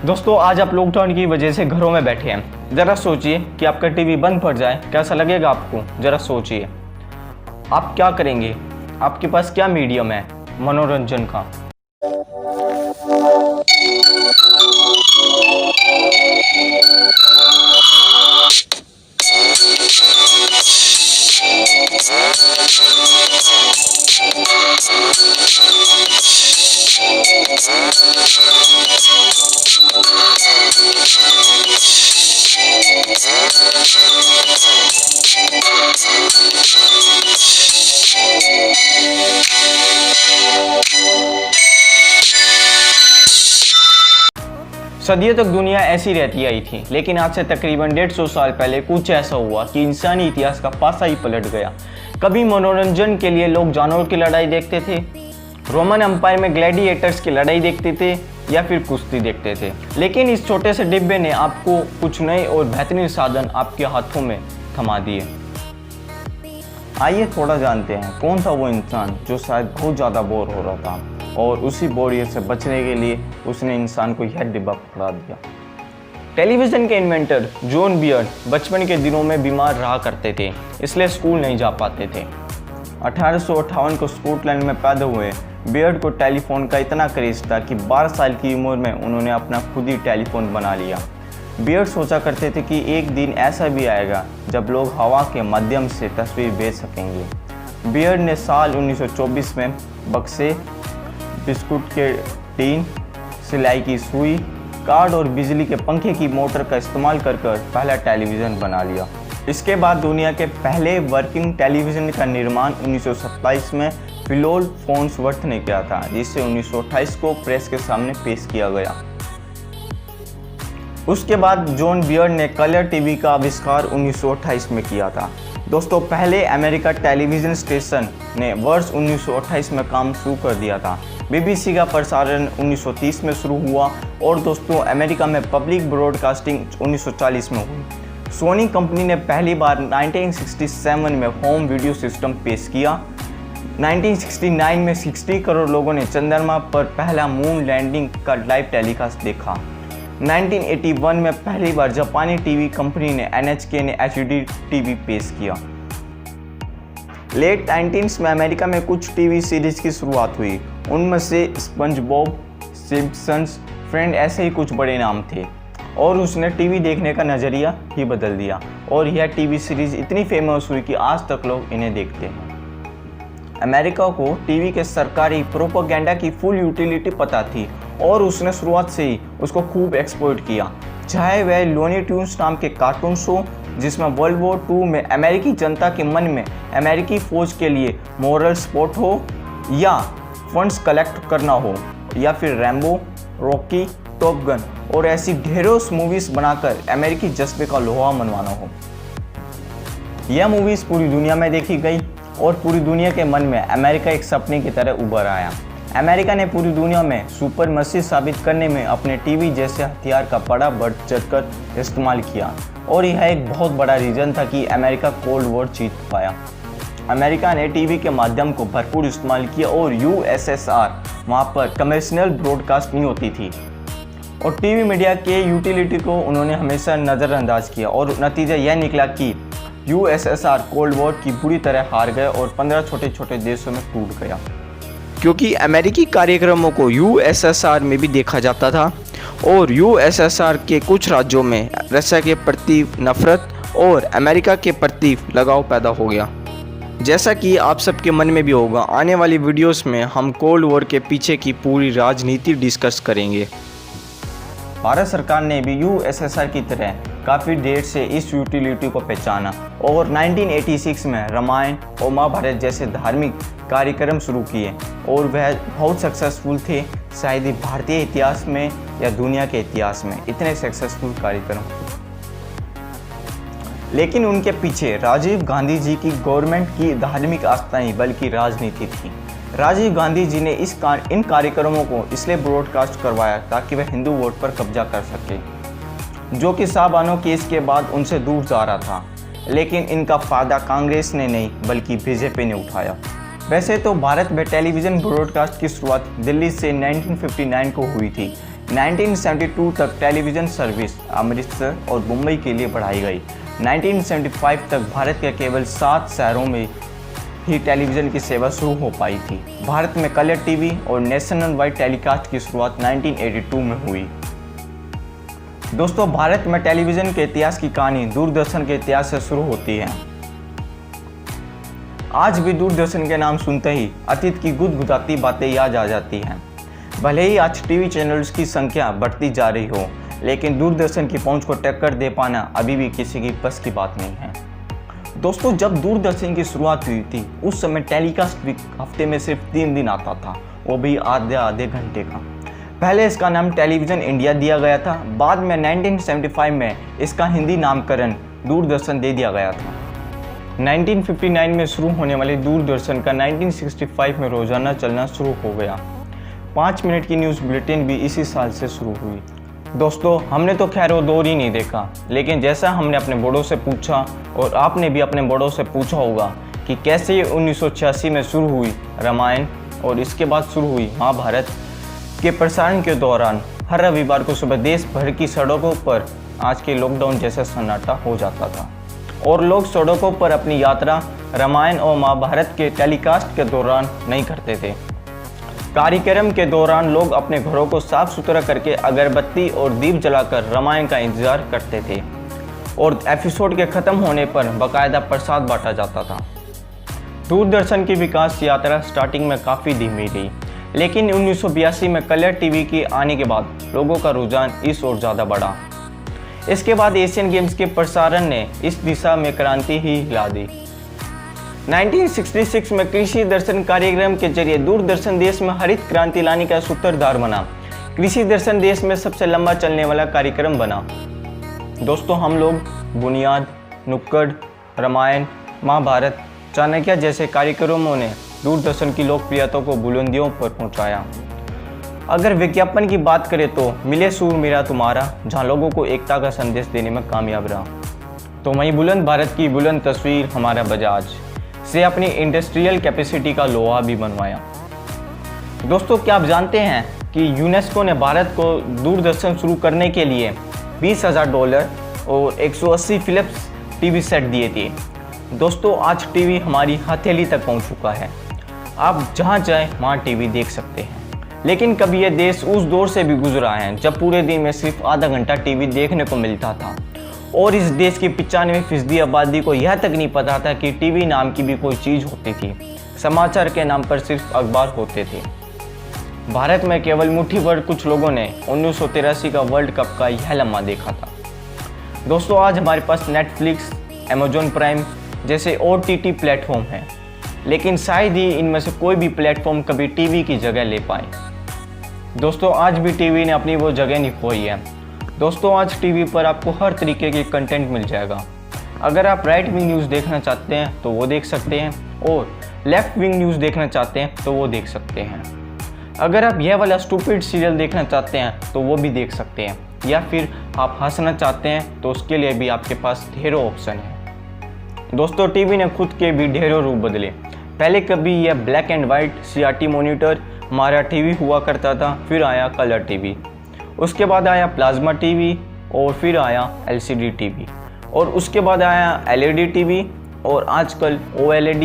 दोस्तों आज आप लॉकडाउन की वजह से घरों में बैठे हैं। ज़रा सोचिए कि आपका टीवी बंद पड़ जाए, कैसा लगेगा आपको? ज़रा सोचिए आप क्या करेंगे। आपके पास क्या मीडियम है मनोरंजन का? सदियों तक दुनिया ऐसी रहती आई थी, लेकिन आज से तकरीबन 150 साल पहले कुछ ऐसा हुआ कि इंसानी इतिहास का पासा ही पलट गया। कभी मनोरंजन के लिए लोग जानवरों की लड़ाई देखते थे, रोमन एम्पायर में ग्लैडिएटर्स की लड़ाई देखते थे या फिर कुश्ती देखते थे, लेकिन इस छोटे से डिब्बे ने आपको कुछ नए और बेहतरीन साधन आपके हाथों में थमा दिए। आइए थोड़ा जानते हैं कौन था वो इंसान जो शायद बहुत ज़्यादा बोर हो रहा था और उसी बोरियत से बचने के लिए उसने इंसान को यह डिब्बा पकड़ा दिया। टेलीविज़न के इन्वेंटर जॉन बियर्ड बचपन के दिनों में बीमार रहा करते थे, इसलिए स्कूल नहीं जा पाते थे। 1858 को स्कॉटलैंड में पैदा हुए बियर्ड को टेलीफोन का इतना क्रेज था कि 12 साल की उम्र में उन्होंने अपना खुद ही टेलीफोन बना लिया। बियर्ड सोचा करते थे कि एक दिन ऐसा भी आएगा जब लोग हवा के माध्यम से तस्वीर भेज सकेंगे। बियर्ड ने साल 1924 में बक्से, बिस्कुट के टीन, सिलाई की सुई, कार्ड और बिजली के पंखे की मोटर का इस्तेमाल कर पहला टेलीविज़न बना लिया। इसके बाद दुनिया के पहले वर्किंग टेलीविज़न का निर्माण 1927 में फिलोल फोन्सवर्थ ने किया था, जिसे 1928 को प्रेस के सामने पेश किया गया। उसके बाद जॉन बियर्ड ने कलर टीवी का आविष्कार 1928 में किया था। दोस्तों पहले अमेरिका टेलीविज़न स्टेशन ने वर्ष 1928 में काम शुरू कर दिया था। बीबीसी का प्रसारण 1930 में शुरू हुआ और दोस्तों अमेरिका में पब्लिक ब्रॉडकास्टिंग 1940 में हुई। सोनी कंपनी ने पहली बार 1967 में होम वीडियो सिस्टम पेश किया। 1969 में 60 करोड़ लोगों ने चंद्रमा पर पहला मून लैंडिंग का लाइव टेलीकास्ट देखा। 1981 में पहली बार जापानी टीवी कंपनी ने NHK ने HD टीवी पेश किया। लेट 19s में अमेरिका में कुछ टीवी सीरीज की शुरुआत हुई, उनमें से स्पंज बॉब, सिम्पसन्स, फ्रेंड ऐसे ही कुछ बड़े नाम थे और उसने टीवी देखने का नज़रिया ही बदल दिया और यह टीवी सीरीज इतनी फेमस हुई कि आज तक लोग इन्हें देखते हैं। अमेरिका को टीवी के सरकारी प्रोपेगेंडा की फुल यूटिलिटी पता थी और उसने शुरुआत से ही उसको खूब एक्सप्लॉइट किया, चाहे वह लोनी ट्यून्स नाम के कार्टून शो जिसमें वर्ल्ड वॉर 2 में अमेरिकी जनता के मन में अमेरिकी फ़ौज के लिए मॉरल सपोर्ट हो या फंड्स कलेक्ट करना हो, या फिर रैम्बो, रॉकी, टॉप गन और ऐसी ढेरों मूवीज़ बनाकर अमेरिकी जज्बे का लोहा मनवाना हो। यह मूवीज़ पूरी दुनिया में देखी गई और पूरी दुनिया के मन में अमेरिका एक सपने की तरह उभर आया। अमेरिका ने पूरी दुनिया में सुपरमसी साबित करने में अपने टीवी जैसे हथियार का बड़ा बढ़ चढ़कर इस्तेमाल किया और यह एक बहुत बड़ा रीज़न था कि अमेरिका कोल्ड वॉर जीत पाया। अमेरिका ने टीवी के माध्यम को भरपूर इस्तेमाल किया और USSR वहाँ पर कमर्शियल ब्रॉडकास्ट नहीं होती थी और टीवी मीडिया के यूटिलिटी को उन्होंने हमेशा नज़रअंदाज किया और नतीजा यह निकला कि USSR कोल्ड वॉर की बुरी तरह हार गए और 15 छोटे छोटे देशों में टूट गया, क्योंकि अमेरिकी कार्यक्रमों को USSR में भी देखा जाता था और USSR के कुछ राज्यों में रशिया के प्रति नफरत और अमेरिका के प्रति लगाव पैदा हो गया। जैसा कि आप सबके मन में भी होगा, आने वाली वीडियोस में हम कोल्ड वॉर के पीछे की पूरी राजनीति डिस्कस करेंगे। भारत सरकार ने भी USSR की तरह काफ़ी देर से इस यूटिलिटी को पहचाना और 1986 में रामायण और महाभारत जैसे धार्मिक कार्यक्रम शुरू किए और वह बहुत सक्सेसफुल थे। शायद ही भारतीय इतिहास में या दुनिया के इतिहास में इतने सक्सेसफुल कार्यक्रम। लेकिन उनके पीछे राजीव गांधी जी की गवर्नमेंट की धार्मिक आस्था नहीं बल्कि राजनीति थी। राजीव गांधी जी ने इन कार्यक्रमों को इसलिए ब्रॉडकास्ट करवाया ताकि वह हिंदू वोट पर कब्जा कर सके, जो कि शाहबानो केस के बाद उनसे दूर जा रहा था। लेकिन इनका फ़ायदा कांग्रेस ने नहीं बल्कि बीजेपी ने उठाया। वैसे तो भारत में टेलीविज़न ब्रॉडकास्ट की शुरुआत दिल्ली से 1959 को हुई थी, 1972 तक टेलीविज़न सर्विस अमृतसर और मुंबई के लिए बढ़ाई गई। 1975 तक भारत के केवल 7 शहरों में ही टेलीविज़न की सेवा शुरू हो पाई थी। भारत में कलर टीवी और नेशनल वाइड टेलीकास्ट की शुरुआत 1982 में हुई। दोस्तों, भारत में टेलीविज़न के इतिहास की कहानी दूरदर्शन के इतिहास से शुरू होती है। आज भी दूरदर्शन के नाम सुनते ही अतीत की गुदगुदाती बातें याद आ जाती हैं। भले ही आज टीवी चैनल्स की संख्या बढ़ती जा रही हो, लेकिन दूरदर्शन की पहुंच को टक्कर दे पाना अभी भी किसी की बस की बात नहीं है। दोस्तों, जब दूरदर्शन की शुरुआत हुई थी उस समय टेलीकास्ट भी हफ्ते में सिर्फ 3 दिन आता था, वो भी आधे घंटे का। पहले इसका नाम टेलीविज़न इंडिया दिया गया था, बाद में 1975 में इसका हिंदी नामकरण दूरदर्शन दे दिया गया था। 1959 में शुरू होने वाले दूरदर्शन का 1965 में रोजाना चलना शुरू हो गया। 5 मिनट की न्यूज़ बुलेटिन भी इसी साल से शुरू हुई। दोस्तों, हमने तो खैर वो दौर ही नहीं देखा, लेकिन जैसा हमने अपने बड़ों से पूछा और आपने भी अपने बड़ों से पूछा होगा कि कैसे ये 1986 में शुरू हुई रामायण और इसके बाद शुरू हुई महाभारत के प्रसारण के दौरान हर रविवार को सुबह देश भर की सड़कों पर आज के लॉकडाउन जैसा सन्नाटा हो जाता था और लोग सड़कों पर अपनी यात्रा रामायण और महाभारत के टेलीकास्ट के दौरान नहीं करते थे। कार्यक्रम के दौरान लोग अपने घरों को साफ सुथरा करके अगरबत्ती और दीप जलाकर रामायण का इंतजार करते थे और एपिसोड के ख़त्म होने पर बाकायदा प्रसाद बांटा जाता था। दूरदर्शन की विकास यात्रा स्टार्टिंग में काफ़ी धीमी रही, लेकिन 1982 में कलर टीवी के आने के बाद लोगों का रुझान इस ओर ज़्यादा बढ़ा। इसके बाद एशियन गेम्स के प्रसारण ने इस दिशा में क्रांति ही ला दी। 1966 में कृषि दर्शन कार्यक्रम के जरिए दूरदर्शन देश में हरित क्रांति लाने का सूत्रधार बना। कृषि दर्शन देश में सबसे लंबा चलने वाला कार्यक्रम बना। दोस्तों, हम लोग बुनियाद, नुक्कड़, रामायण, महाभारत, चाणक्य जैसे कार्यक्रमों ने दूरदर्शन की लोकप्रियता को बुलंदियों पर पहुंचाया। अगर विज्ञापन की बात करें तो मिले सूर मेरा तुम्हारा, जहां लोगों को एकता का संदेश देने में कामयाब रहा, तो वहीं बुलंद भारत की बुलंद तस्वीर हमारा बजाज से अपनी इंडस्ट्रियल कैपेसिटी का लोहा भी बनवाया। दोस्तों, क्या आप जानते हैं कि यूनेस्को ने भारत को दूरदर्शन शुरू करने के लिए $20,000 और 180 फिलिप्स टीवी सेट दिए थे। दोस्तों, आज टीवी हमारी हथेली तक पहुंच चुका है। आप जहां चाहें वहां टीवी देख सकते हैं। लेकिन कभी यह देश उस दौर से भी गुजरा है जब पूरे दिन में सिर्फ आधा घंटा टीवी देखने को मिलता था और इस देश की 95% आबादी को यह तक नहीं पता था कि टीवी नाम की भी कोई चीज़ होती थी। समाचार के नाम पर सिर्फ अखबार होते थे। भारत में केवल मुट्ठी भर कुछ लोगों ने 1983 का वर्ल्ड कप का यह लम्हा देखा था। दोस्तों, आज हमारे पास नेटफ्लिक्स, अमेजॉन प्राइम जैसे OTT प्लेटफॉर्म हैं, लेकिन शायद ही इनमें से कोई भी प्लेटफॉर्म कभी टीवी की जगह ले पाए। दोस्तों, आज भी टीवी ने अपनी वो जगह नहीं खोई है। दोस्तों, आज टीवी पर आपको हर तरीके के कंटेंट मिल जाएगा। अगर आप राइट विंग न्यूज़ देखना चाहते हैं तो वो देख सकते हैं और लेफ्ट विंग न्यूज़ देखना चाहते हैं तो वो देख सकते हैं। अगर आप यह वाला स्टूपिड सीरियल देखना चाहते हैं तो वो भी देख सकते हैं, या फिर आप हंसना चाहते हैं तो उसके लिए भी आपके पास ढेरों ऑप्शन है। दोस्तों, टीवी ने खुद के भी ढेरों रूप बदले। पहले कभी यह black and white CRT monitor हमारा टीवी हुआ करता था, फिर आया कलर टीवी, उसके बाद आया प्लाज्मा टीवी और फिर आया LCD टीवी और उसके बाद आया LED टीवी और आजकल OLED,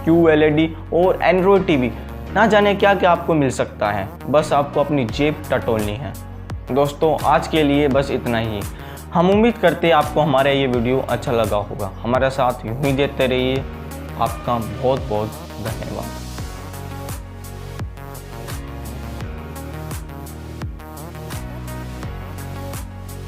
QLED और एंड्रॉयड टीवी। ना जाने क्या क्या आपको मिल सकता है, बस आपको अपनी जेब टटोलनी है। दोस्तों, आज के लिए बस इतना ही। हम उम्मीद करते हैं आपको हमारा ये वीडियो अच्छा लगा होगा। हमारा साथ यूं ही देते रहिए। आपका बहुत बहुत धन्यवाद।